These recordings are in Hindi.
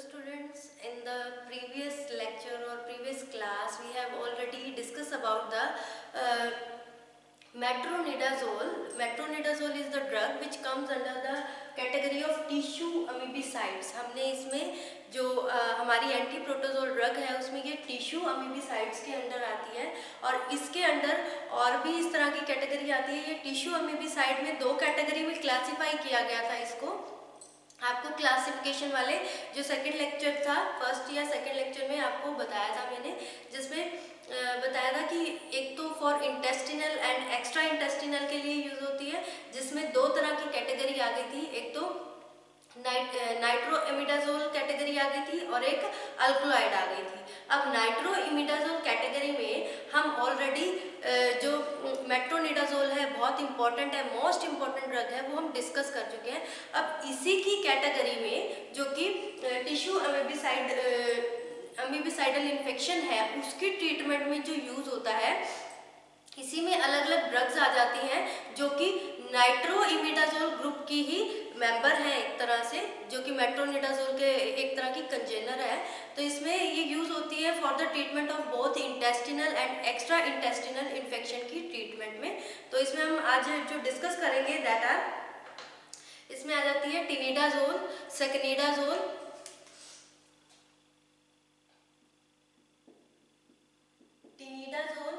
students, in the previous lecture or previous class, we have already discussed about the metronidazole. Metronidazole is the drug which comes under the category of tissue amoebicides. हमने इसमें जो हमारी एंटी प्रोटोजोल ड्रग है उसमें ये टिश्यू अमीबिसाइड्स के अंडर आती है और इसके अंदर और भी इस तरह की कैटेगरी आती है। ये टिश्यू अमीबिसाइड में दो कैटेगरी में क्लासिफाई किया गया था इसको। आपको क्लासिफिकेशन वाले जो सेकंड लेक्चर था, फर्स्ट या सेकंड लेक्चर में आपको बताया था मैंने, जिसमें बताया था कि एक तो for intestinal and extra intestinal के लिए यूज होती है, जिसमें दो तरह की कैटेगरी आ गई थी। एक तो नाइट्रोइमिडाजोल कैटेगरी आ गई थी और एक अल्कलॉइड आ गई थी। अब नाइट्रोइमिडाजोल कैटेगरी में हम ऑलरेडी जो मेट्रोनिडाजोल है, बहुत इंपॉर्टेंट है, मोस्ट इंपॉर्टेंट ड्रग है, वो हम डिस्कस कर चुके हैं। अब इसी की कैटेगरी में जो कि टिश्यू अमीबिसाइडल इन्फेक्शन है उसकी ट्रीटमेंट में जो यूज होता है, इसी में अलग अलग ड्रग्स आ जाती हैं जो कि नाइट्रोइमिडाजोल ग्रुप की ही मेंबर हैं एक तरह से, जो कि मेट्रोनिडाजोल के एक तरह की कंजेनर है। तो इसमें ये यूज होती है for the treatment of both intestinal and extra intestinal infection की ट्रीटमेंट में। तो इसमें हम आज जो डिस्कस करेंगे दैट आर, इसमें आ जाती है टिनिडाजोल, सेकनिडाजोल, टिनिडाजोल,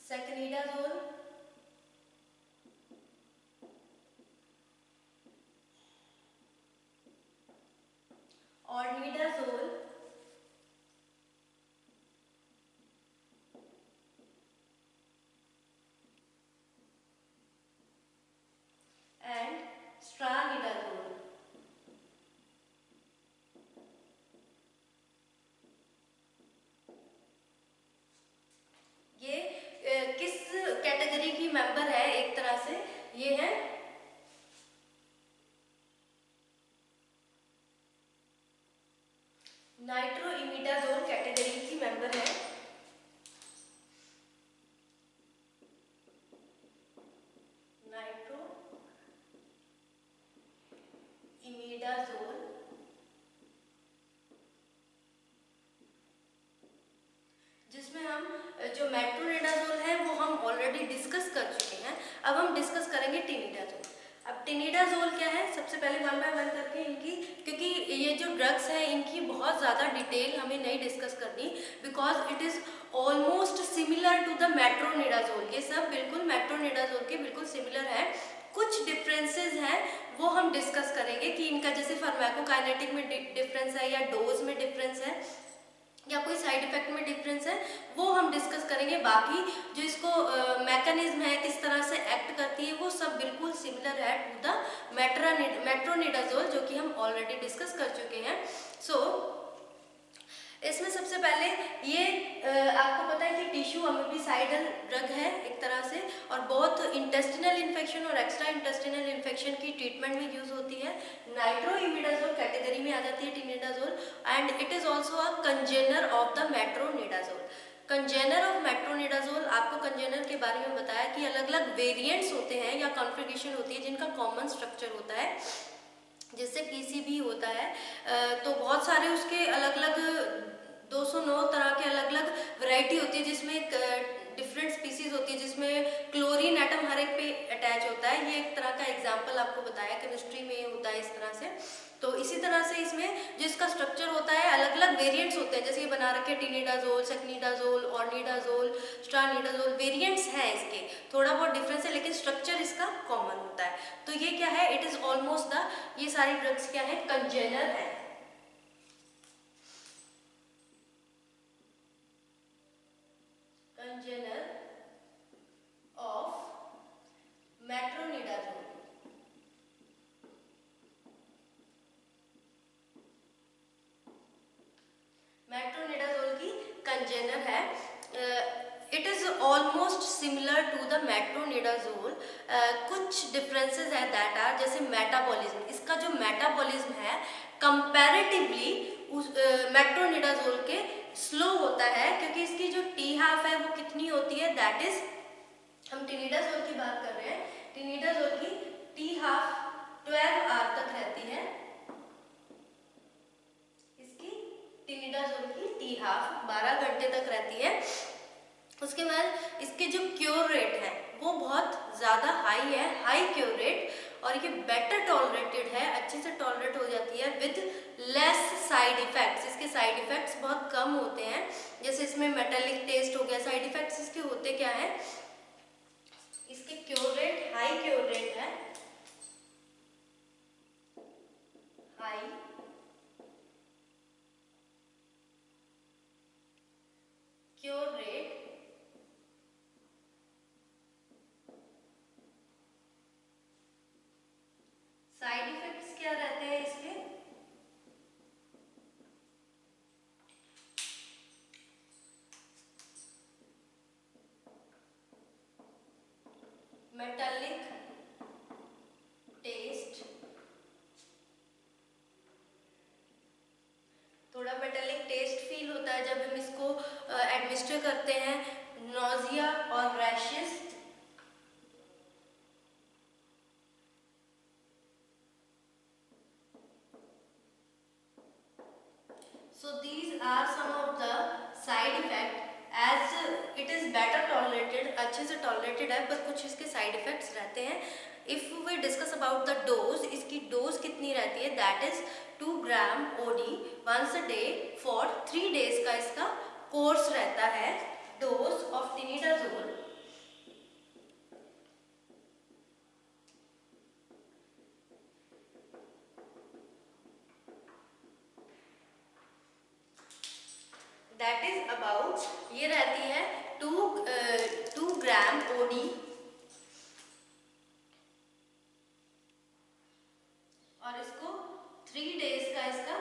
सेकनिडाजोल, ऑर्निडाजोल, एंड स्ट्रानिडाजोल। ये किस कैटेगरी की मेंबर है? एक तरह से ये है नाइट्रोइमिडाजोल कैटेगरी की मेंबर है। नाइट्रोइमिडाजोल जिसमें हम जो मेट्रोनिडाजोल है वो हम ऑलरेडी डिस्कस कर चुके हैं। अब हम डिस्कस करेंगे टिनिडाजोल। अब टिनिडाजोल क्या है, सबसे पहले वन बाय वन करके इनकी, क्योंकि ये जो ड्रग्स हैं इनकी बहुत ज़्यादा डिटेल हमें नहीं डिस्कस करनी, because it is almost similar to the metronidazole. ये सब बिल्कुल मेट्रोनिडाजोल के बिल्कुल सिमिलर है। कुछ डिफरेंसेस हैं वो हम डिस्कस करेंगे कि इनका जैसे फार्माकोकाइनेटिक में डिफरेंस है या डोज में डिफरेंस है या कोई साइड इफेक्ट में डिफरेंस है, वो हम डिस्कस करेंगे। बाकी जो इसको मैकेनिज्म है, किस तरह से एक्ट करती है, वो सब बिल्कुल सिमिलर है टू द मेट्रोनिडाजोल जो कि हम ऑलरेडी डिस्कस कर चुके हैं। इसमें सबसे पहले ये आपको पता है कि टिश्यू अमीबिसाइडल ड्रग है एक तरह से, और बहुत इंटेस्टिनल इन्फेक्शन और एक्स्ट्रा इंटेस्टिनल इन्फेक्शन की ट्रीटमेंट में यूज होती है। नाइट्रोइमिडाजोल कैटेगरी में आ जाती है tinidazole, and it is also a congener of the metronidazole. Congener of metronidazole, आपको कंजेनर के बारे में बताया कि अलग अलग वेरिएंट्स होते हैं या कॉन्फ़िगरेशन होती है जिनका कॉमन स्ट्रक्चर होता है, जैसे पीसीबी होता है। तो बहुत सारे उसके अलग अलग 209 तरह के अलग अलग वैरायटी होती है, जिसमें डिफरेंट स्पीसीज होती है, जिसमें क्लोरीन एटम हर एक पे अटैच होता है। ये एक तरह का एग्जांपल आपको बताया, केमिस्ट्री में होता है इस तरह से। तो इसी तरह से इसमें जो इसका स्ट्रक्चर होता है, अलग अलग वेरिएंट्स होते हैं, जैसे ये बना रखे टिनिडाजोल, सेकनिडाजोल, ऑर्निडाजोल, स्ट्रानिडाजोल, वेरिएंट्स हैं इसके, थोड़ा बहुत डिफरेंस है लेकिन स्ट्रक्चर इसका कॉमन होता है। तो ये क्या है, इट इज ऑलमोस्ट द, ये सारी ड्रग्स क्या है, कंजेनर है। कंजेनर ऑफ मेट्रोनिडाजोल। मेट्रोनिडाजोल की कंजेनर है। It is almost similar to the metronidazole. कुछ डिफरेंसेस है दैट आर, जैसे मेटाबॉलिज्म, इसका जो मेटाबॉलिज्म है कंपैरेटिवली उस मेट्रोनिडाजोल के स्लो होता है, क्योंकि इसकी जो टी हाफ है वो कितनी होती है, दैट इज, हम टिनिडाजोल की बात कर रहे हैं, टिनिडाजोल की टी हाफ इसके जो क्योर रेट है वो बहुत ज़्यादा हाई है, हाई क्योर रेट, और ये बेटर टॉलरेटेड है, अच्छे से टॉलरेट हो जाती है विद लेस साइड इफ़ेक्ट्स। इसके साइड इफ़ेक्ट्स बहुत कम होते हैं, जैसे इसमें मेटालिक टेस्ट हो गया। साइड इफ़ेक्ट्स इसके होते क्या है, इसके cure rate high cure rate है, high cure rate, side effects क्या रहते हैं इसके, मेटालिक टेस्ट, थोड़ा मेटालिक टेस्ट फील होता है जब हम इसको एडमिनिस्टर करते हैं, नोजिया और rashes, so these are some of the side effect, as it is better tolerated, अच्छे से tolerated है, पर कुछ इसके side effects रहते हैं। If we discuss about the dose, इसकी डोज कितनी रहती है, that is 2 gram OD once a day for 3 days का इसका कोर्स रहता है। Dose of tinidazole that is about, ये रहती है 2 ग्राम OD, और इसको 3 डेज का इसका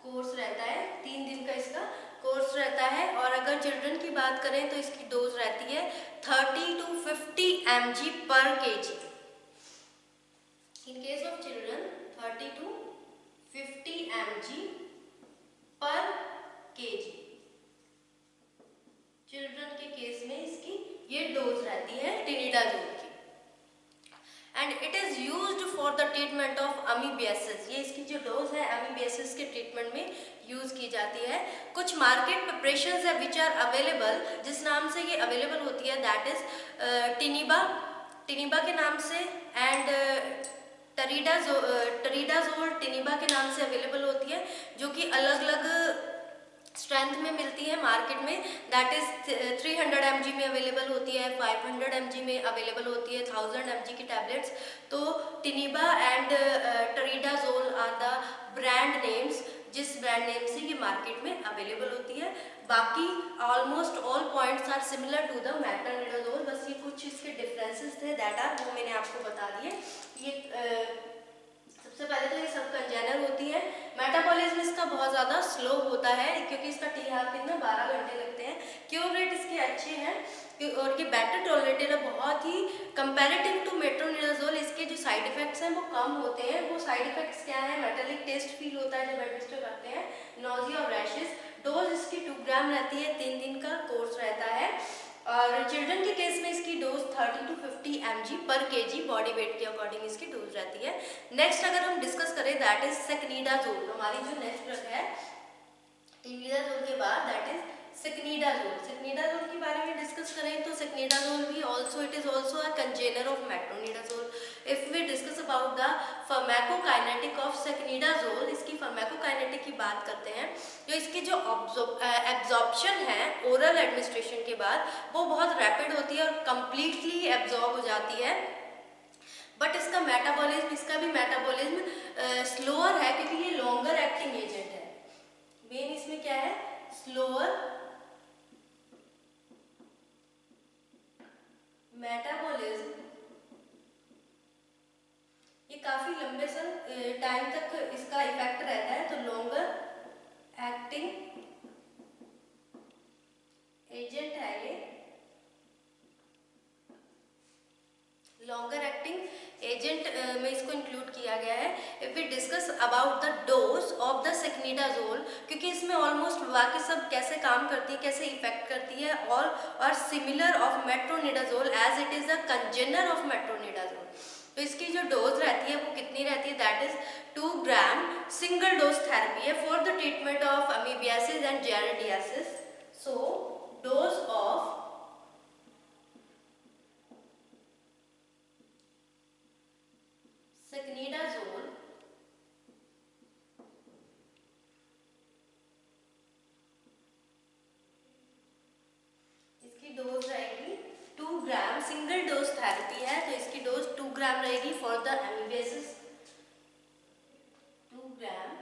कोर्स रहता है, 3 दिन का इसका कोर्स रहता है। और अगर चिल्ड्रन की बात करें तो इसकी डोज रहती है 30 to 50 mg पर kg। In case of children 30 to 50 mg पर kg, चिल्ड्रन के केस में इसकी ये डोज रहती है टिनिडाजोल की। And it is used for the treatment of amoebiasis, ये इसकी जो डोज है अमीबियासिस के ट्रीटमेंट में यूज की जाती है। कुछ मार्केट प्रिपरेशंस है विच आर अवेलेबल, जिस नाम से ये अवेलेबल होती है, दैट इज टिनिबा के नाम से, एंड टरीडाजोल टिनिबा के नाम से अवेलेबल होती है, जो कि अलग अलग स्ट्रेंथ में मिलती है मार्केट में। दैट इज 300 mg में अवेलेबल होती है, 500 mg में अवेलेबल होती है, 1000 mg की टैबलेट्स। तो Tiniba and Tridazole are the brand names, जिस ब्रांड नेम से ये मार्केट में अवेलेबल होती है। बाकी almost all points are similar to the metronidazole, बस ये कुछ इसके डिफरेंसेस थे दैट आर, वो मैंने आपको बता दिए। ये सबसे पहले तो ये सब कंजेनर होती है। मेटाबॉलिज्म इसका बहुत ज़्यादा स्लो होता है क्योंकि इसका टी हाफ दिन में 12 घंटे लगते हैं। क्योर रेट इसके अच्छे हैं और ये बेटर टॉलरेटेड है बहुत ही कंपैरेटिव टू मेट्रोनिडाजोल। इसके जो साइड इफेक्ट्स हैं वो कम होते हैं। वो साइड इफेक्ट्स क्या है, मेटालिक टेस्ट फील होता है जब एडमिनिस्टर करते हैं, नोजिया और रैशेस। डोज इसकी 2 ग्राम रहती है, 3 दिन का कोर्स रहता है। और चिल्ड्रन के केस में इसकी डोज 30 to 50 mg पर kg बॉडी वेट के अकॉर्डिंग इसकी डोज रहती है। नेक्स्ट अगर हम डिस्कस करें दैट इज सेक्नीडाजोल, हमारी जो नेक्स्ट ड्रग है टिनिडाजोल के बाद दैट इज सेक्नीडाजोल। सेक्नीडाजोल के बारे में डिस्कस करें तो सेक्नीडाजोल भी also it is also a congener of metronidazole. If we discuss about the pharmacokinetic of secnidazole, इसकी फार्माकोकाइनेटिक की बात करते हैं, जो इसकी जो एब्जॉर्प्शन है ओरल एडमिनिस्ट्रेशन के बाद वो बहुत रैपिड होती है और कंप्लीटली एब्जॉर्ब हो जाती है। बट इसका मेटाबॉलिज्म, इसका भी मेटाबॉलिज्म स्लोअर है क्योंकि ये लॉन्गर एक्टिंग एजेंट है। मेन इसमें क्या है, स्लोअर मेटाबॉलिज्म, ये काफी लंबे टाइम तक इसका इफेक्ट रहता है, तो लॉन्गर एक्टिंग एजेंट है ये, लॉन्गर एक्टिंग एजेंट में इसको इंक्लूड किया गया है। If we discuss about the dose of the secnidazole, क्योंकि इसमें ऑलमोस्ट बाकी सब कैसे काम करती है, कैसे इफेक्ट करती है, और similar of metronidazole as it is the congener of metronidazole. तो इसकी जो डोज रहती है वो कितनी रहती है, that is 2 gram single dose therapy है for the treatment of amoebiasis and giardiasis. So dose of gram रहेगी for the amoebiasis, 2 gram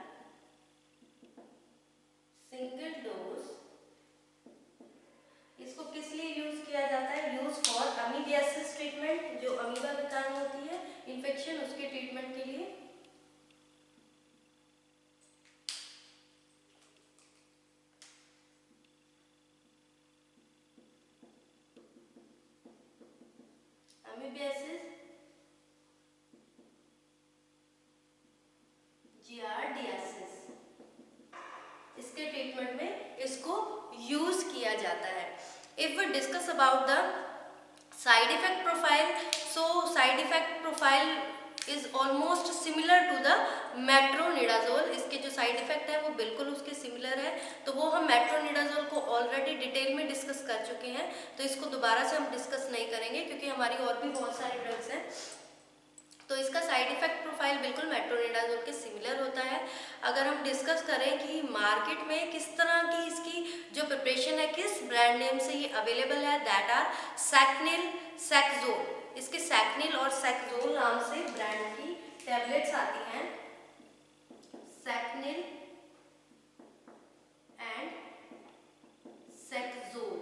single dose. इसको किस लिए यूज किया जाता है? यूज फॉर अमीबियासिस ट्रीटमेंट, जो अमीबा के कारण होती है इन्फेक्शन, उसके ट्रीटमेंट के लिए। अमीबियासिस, जियार्डियासिस, इसके ट्रीटमेंट में इसको यूज किया जाता है। If we discuss about the side effect profile, so side effect profile is almost similar to the metronidazole. इसके जो साइड इफेक्ट है वो बिल्कुल उसके सिमिलर है, तो वो हम मेट्रोनिडाजोल को ऑलरेडी डिटेल में डिस्कस कर चुके हैं, तो इसको दोबारा से हम डिस्कस नहीं करेंगे क्योंकि हमारी और भी बहुत सारी ड्रग्स हैं। तो इसका साइड इफेक्ट प्रोफाइल बिल्कुल मेट्रोनिडाजोल के सिमिलर होता है। अगर हम डिस्कस करें कि मार्केट में किस तरह की इसकी जो प्रिपरेशन है, किस ब्रांड नेम से ये अवेलेबल है, दैट आर सैक्निल, सैक्सोल। इसके सैक्निल और सैक्सोल नाम से ब्रांड की टैबलेट्स आती हैं, सैक्निल एंड सैक्सोल।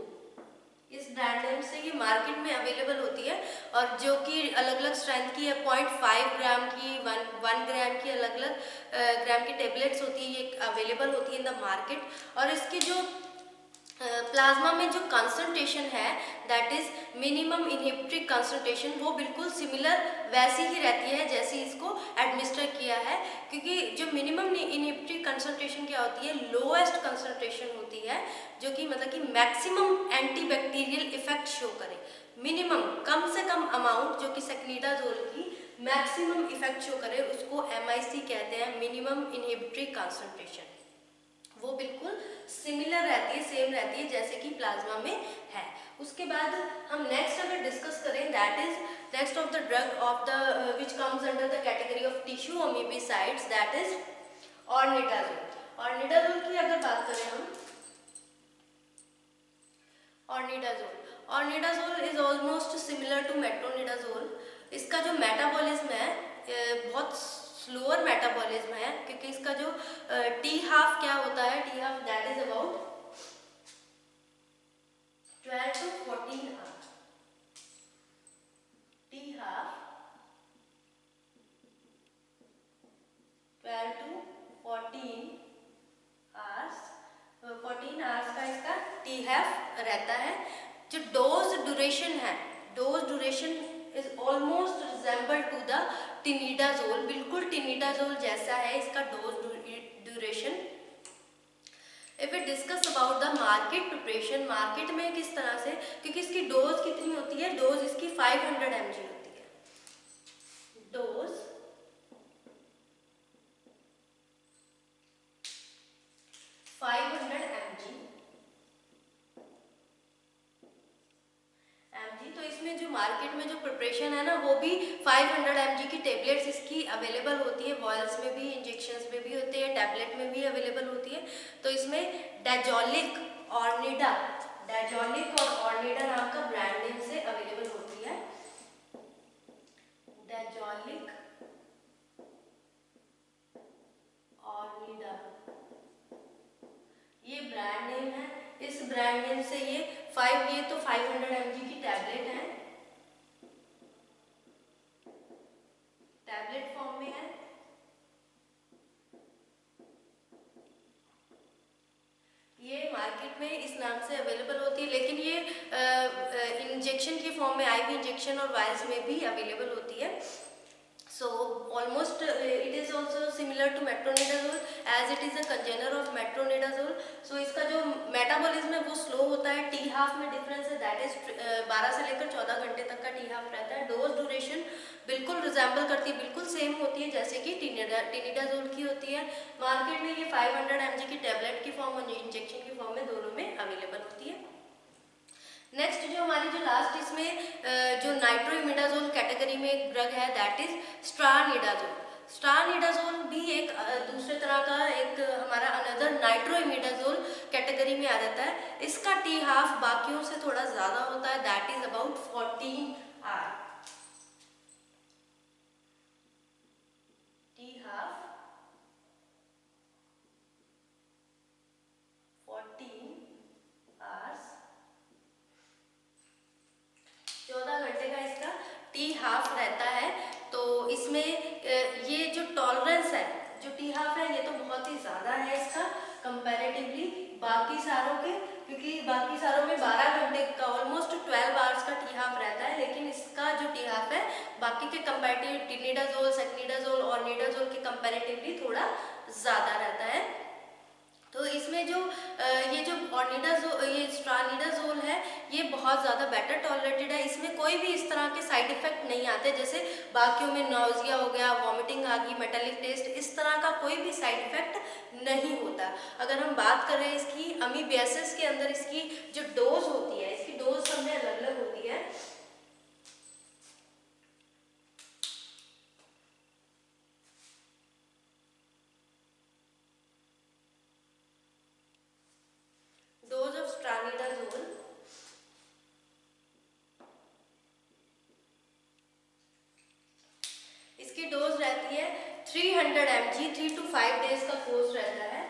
इस ब्रांड नेम से ये मार्केट में अवेलेबल होती है, और जो कि अलग अलग स्ट्रेंथ की है, 0.5 ग्राम की, 1 ग्राम की, अलग अलग ग्राम की टेबलेट्स होती है, ये अवेलेबल होती है इन द मार्केट। और इसकी जो प्लाज्मा में जो कंसंट्रेशन है, that is minimum inhibitory concentration, वो बिल्कुल सिमिलर वैसी ही रहती है जैसी इसको एडमिनिस्टर किया है, क्योंकि जो मिनिमम इनहिबिटरी कंसंट्रेशन क्या होती है, लोएस्ट कंसंट्रेशन होती है, जो कि मतलब कि मैक्सिमम एंटीबैक्टीरियल इफेक्ट शो करे। मिनिमम, कम से कम अमाउंट जो कि सेक्निडाजोल की मैक्सिमम इफेक्ट शो करे, उसको MIC कहते हैं, मिनिमम इनहिबिटरी कंसंट्रेशन। वो बिल्कुल सिमिलर रहती है, सेम रहती है जैसे कि प्लाज्मा में है। उसके बाद हम नेक्स्ट अगर डिस्कस करें, that is next of the drug of the which comes under the category of tissue amoebicides, that is ornidazole. Ornidazole की अगर बात करें हम, ornidazole is almost similar to metronidazole. इसका जो मेटाबॉलिज्म है बहुत स्लोअर मेटाबॉलिज्म है, क्योंकि इसका जो T-half क्या होता है, T-half that is about 12 to 14 hours. T-half 12 to 14 hours, 14 hours का इसका T-half रहता है। जो डोज ड्यूरेशन है, dose duration is almost resemble to the tinidazole, बिल्कुल टिनिडाजोल जैसा है इसका dose duration. If we discuss about the market preparation, market में किस तरह से, क्योंकि इसकी डोज कितनी होती है, डोज इसकी 500 mg होती है, डोज 500 mg। तो इसमें जो मार्केट में जो प्रिपरेशन है ना, वो भी 500 mg की टेबलेट्स इसकी अवेलेबल होती है, वॉयल्स में भी, इंजेक्शंस में भी होती है, टैबलेट में भी अवेलेबल होती है। तो इसमें डायजोलिक, ऑर्निडा, डायजोलिक और ऑर्निडा नाम का ब्रांड नेम से अवेलेबल होती है, डायजोलिक, ऑर्निडा, ये ब्रांड नेम है। इस ब्रांड नेम से ये 500 mg की टैबलेट है, टैबलेट फॉर्म में है। ये मार्केट में इस नाम से अवेलेबल होती है, लेकिन ये इंजेक्शन की फॉर्म में, IV इंजेक्शन और वायल्स में भी अवेलेबल होती है। So almost it is also similar to metronidazole as it is a congener of metronidazole. So इसका जो मेटाबॉलिज्म है वो स्लो होता है, T-half में डिफरेंस है, दैट इज 12 से लेकर 14 घंटे तक का T-half रहता है। डोज ड्यूरेशन बिल्कुल रिजेंबल करती है, बिल्कुल सेम होती है जैसे कि टिनिडाजोल की होती है। मार्केट में ये 500 mg की टैबलेट की फॉर्म और इंजेक्शन की फॉर्म में दोनों में अवेलेबल होती है। नेक्स्ट जो हमारी जो लास्ट इसमें जो नाइट्रोइमिडाजोल कैटेगरी में एक ड्रग है, दैट इज स्ट्रानिडाजोल। स्ट्रानिडाजोल भी एक दूसरे तरह का एक हमारा अनदर नाइट्रोइमिडाजोल कैटेगरी में आ जाता है। इसका T-half बाकियों से थोड़ा ज़्यादा होता है, that is about 14 hour. T half रहता है। तो इसमें ये जो टॉलरेंस है, जो टी हाफ है, ये तो बहुत ही ज़्यादा है इसका कंपैरेटिवली बाकी सारों के, क्योंकि बाकी सारों में 12 घंटे का ऑलमोस्ट 12 आवर्स का टी हाफ रहता है, लेकिन इसका जो टी हाफ है बाकी के कंपैरेटिव टिनिडाजोल, सेक्निडाजोल और निडाजोल के कंपैरेटिवली थोड़ा ज़्यादा रहता है। तो इसमें जो ये जो ऑर्निडाजोल, ये स्ट्रानिडाजोल है, ये बहुत ज़्यादा बेटर टॉलरेटेड है। इसमें कोई भी इस तरह के साइड इफेक्ट नहीं आते, जैसे बाकियों में नॉजिया हो गया, वॉमिटिंग आ गई, मेटालिक टेस्ट, इस तरह का कोई भी साइड इफेक्ट नहीं होता। अगर हम बात करें इसकी अमीबियासिस के अंदर, इसकी जो डोज होती है, इसकी डोज सब में अलग अलग होती है। डोज ऑफ स्ट्रानिडाजोल, इसकी डोज रहती है 300 mg, 3 to 5 डेज का कोर्स रहता है।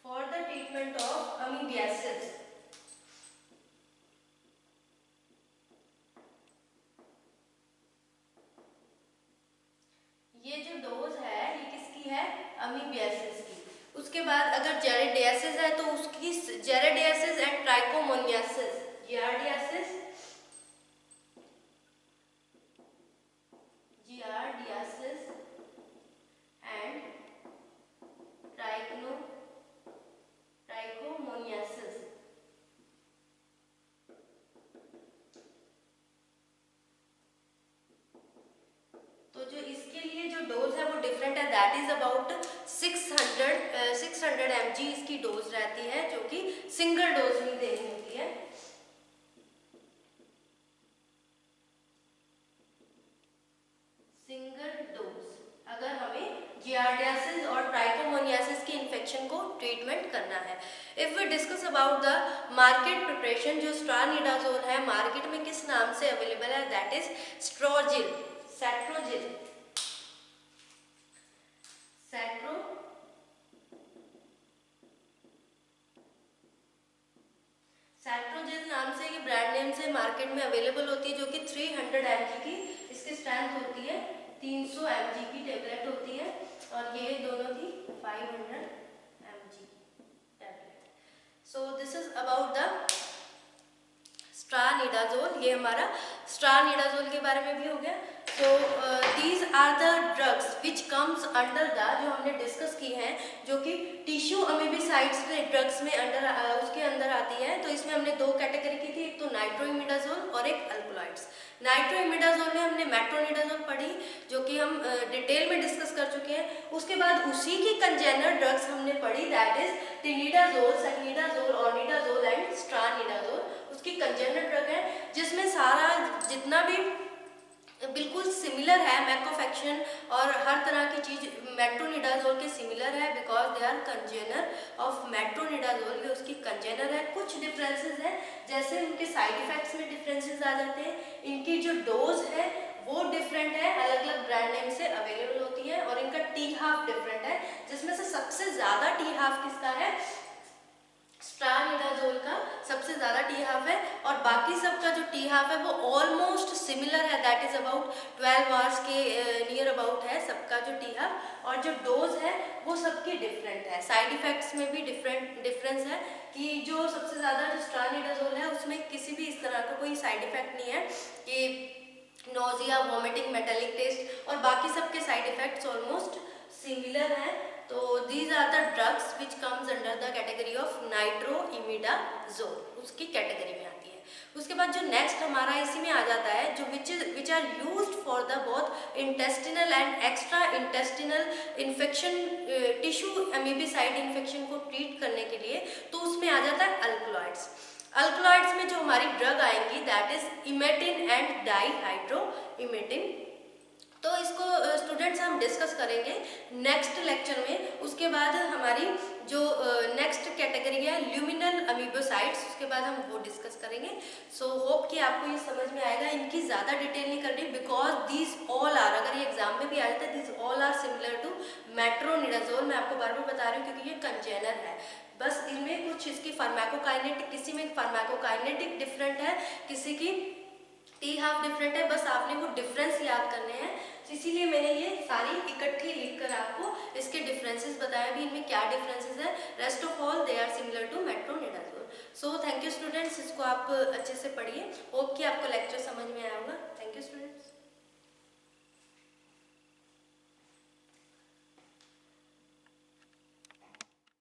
For the treatment of amoebiasis, ये जो डोज है ये किसकी है? अमीबियासिस की। उसके बाद अगर जार्डियासिस है तो उसकी giardiasis and trichomoniasis, giardiasis, giardiasis and trichomoniasis. तो जो इसके लिए जो डोज है वो डिफरेंट है, दैट इज अबाउट 600 mg इसकी डोज रहती है, जो कि सिंगल डोज में देनी होती है। सिंगल डोज अगर हमें जियार्डियासिस और ट्राइकोमोनियासिस के इन्फेक्शन को ट्रीटमेंट करना है। If we discuss about the market preparation, जो स्ट्रानिडाजोल है मार्केट में किस नाम से अवेलेबल है? दैट इज स्ट्रोजिल, सेट्रोजिल, सेट्रोजिल नाम से, ये ब्रांड नेम से मार्केट में अवेलेबल होती है, जो कि 300 mg की इसकी स्ट्रेंथ होती है, 300 mg की टेबलेट होती है, और ये दोनों की 500 mg tablet. So this is about the satranidazole. ये हमारा स्ट्रानिडाजोल के बारे में भी हो गया। तो these are the drugs which comes under the, जो हमने डिस्कस की हैं, जो कि टिश्यू अमीबिसाइड्स के ड्रग्स में उसके अंदर आती है। तो इसमें हमने दो कैटेगरी की थी, एक तो नाइट्रोइमिडाजोल और एक अल्कोलॉइड्स। नाइट्रोइमिडाजोल में हमने मेट्रोनिडाजोल पढ़ी, जो कि हम डिटेल में डिस्कस कर चुके हैं। उसके बाद उसी की कंजेनर ड्रग्स हमने पढ़ी, that is tinidazole, सेक्निडाजोल, ornidazole and स्ट्रानिडाजोल। उसकी कंजेनर ड्रग है, जिसमें सारा जितना भी बिल्कुल सिमिलर है, मैकोफेक्शन और हर तरह की चीज मेट्रोनिडाजोल के सिमिलर है, because they are congener of metronidazole, ये उसकी कंजेनर है। कुछ डिफरेंसेस है, जैसे उनके साइड इफेक्ट्स में डिफरेंसेस आ जाते हैं, इनकी जो डोज है वो डिफरेंट है, अलग अलग ब्रांड नेम से अवेलेबल होती है, और इनका टी हाफ डिफरेंट है, जिसमें से सबसे ज्यादा टी हाफ किसका है? स्ट्रानिडाजोल का सबसे ज्यादा टी हाफ है, और बाकी सबका जो टी हाफ है वो ऑलमोस्ट सिमिलर है, दैट इज अबाउट 12 आवर्स के नियर अबाउट है सबका जो टी हाफ, और जो डोज है वो सबकी डिफरेंट है। साइड इफेक्ट्स में भी डिफरेंस है, कि जो सबसे ज्यादा जो स्ट्रानिडाजोल है उसमें किसी भी इस तरह का कोई साइड इफेक्ट नहीं है, कि नोजिया, वॉमिटिंग, मेटालिक टेस्ट, और बाकी सबके साइड इफेक्ट्स ऑलमोस्ट सिमिलर हैं। तो these are the drugs which comes under the category of nitroimidazole, उसकी कैटेगरी में आती है। उसके बाद जो नेक्स्ट हमारा इसी में आ जाता है, जो which are used for the both intestinal and extra intestinal infection, tissue amoebicide infection को ट्रीट करने के लिए, तो उसमें आ जाता है अल्कलॉइड्स। अल्कलॉइड्स में जो हमारी ड्रग आएंगी दैट इज इमेटिन एंड डाइहाइड्रोइमेटिन। तो इसको स्टूडेंट्स हम डिस्कस करेंगे नेक्स्ट लेक्चर में। उसके बाद हमारी जो नेक्स्ट कैटेगरी है ल्यूमिनल अमीबोसाइट्स, उसके बाद हम वो डिस्कस करेंगे। सो होप कि आपको ये समझ में आएगा। इनकी ज़्यादा डिटेल नहीं करनी, बिकॉज दीज ऑल आर, अगर ये एग्जाम में भी आ जाता है, these all are similar to metronidazole. मैं आपको बार बार बता रही हूँ क्योंकि ये कंजेनर है। बस इनमें कुछ इसकी फार्माकोकाइनेटिक, किसी में फार्माकोकाइनेटिक डिफरेंट है, किसी की टी हाफ डिफरेंट है। बस आपने वो डिफरेंस याद करने हैं, इसीलिए मैंने ये सारी इकट्ठी लिखकर आपको इसके डिफरेंसेस बताया भी, इनमें क्या डिफरेंसेस है। Rest of all they are similar to metronidazole. So thank you students, इसको आप अच्छे से पढ़िए। होप कि आपको लेक्चर समझ में आया होगा।